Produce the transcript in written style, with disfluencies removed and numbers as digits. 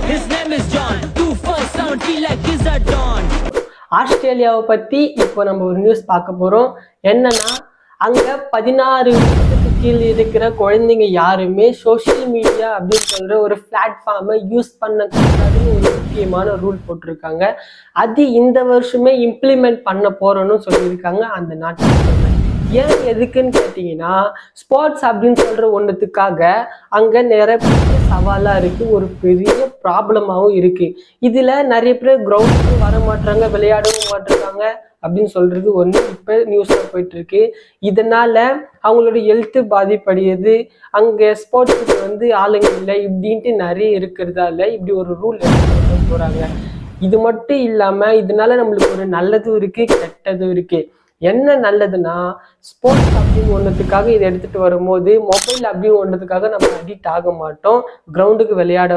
His name is John. 247 feel like he's a Don. ஆஸ்திரேலியாவை பத்தி இப்போ நம்ம ஒரு நியூஸ் பார்க்க போறோம். என்னன்னா அங்க 16 வயசுக்கு கீழே இருக்கிற குழந்தைங்க யாருமே சோசியல் மீடியா அப்படின்னு சொல்ற ஒரு பிளாட்ஃபார்மை யூஸ் பண்ணக்கூடாதுன்னு ஒரு முக்கியமான ரூல் போட்டிருக்காங்க. அது இந்த வருஷமே இம்ப்ளிமெண்ட் பண்ண போறோம்னு சொல்லியிருக்காங்க அந்த நாட்டு. ஏன் எதுக்குன்னு கேட்டீங்கன்னா, ஸ்போர்ட்ஸ் அப்படின்னு சொல்ற ஒன்றுத்துக்காக அங்க நிறைய பெரிய சவாலா இருக்கு, ஒரு பெரிய ப்ராப்ளமாகவும் இருக்கு. இதுல நிறைய பேர் கிரவுண்டுக்கு வர மாட்டாங்க, விளையாடவும் மாட்டாங்க அப்படின்னு சொல்றது ஒன்று இப்போ நியூஸ்ல போயிட்டு இருக்கு. இதனால அவங்களோட ஹெல்த் பாதிப்படையுது. அங்க ஸ்போர்ட்ஸுக்கு ஆளுங்க இல்லை இப்படின்ட்டு நிறைய இருக்கிறதால இப்படி ஒரு ரூல் எடுத்து போறாங்க. இது மட்டும் இல்லாம இதனால நம்மளுக்கு ஒரு நல்லதும் இருக்கு, கெட்டதும் இருக்கு. என்ன நல்லதுன்னா, ஸ்போர்ட்ஸ் அப்படின்னு ஒன்றுத்துக்காக இதை எடுத்துட்டு வரும்போது மொபைல் அப்படின்னு ஒன்றுத்துக்காக நம்ம அடிக்ட் ஆக மாட்டோம், கிரவுண்டுக்கு விளையாட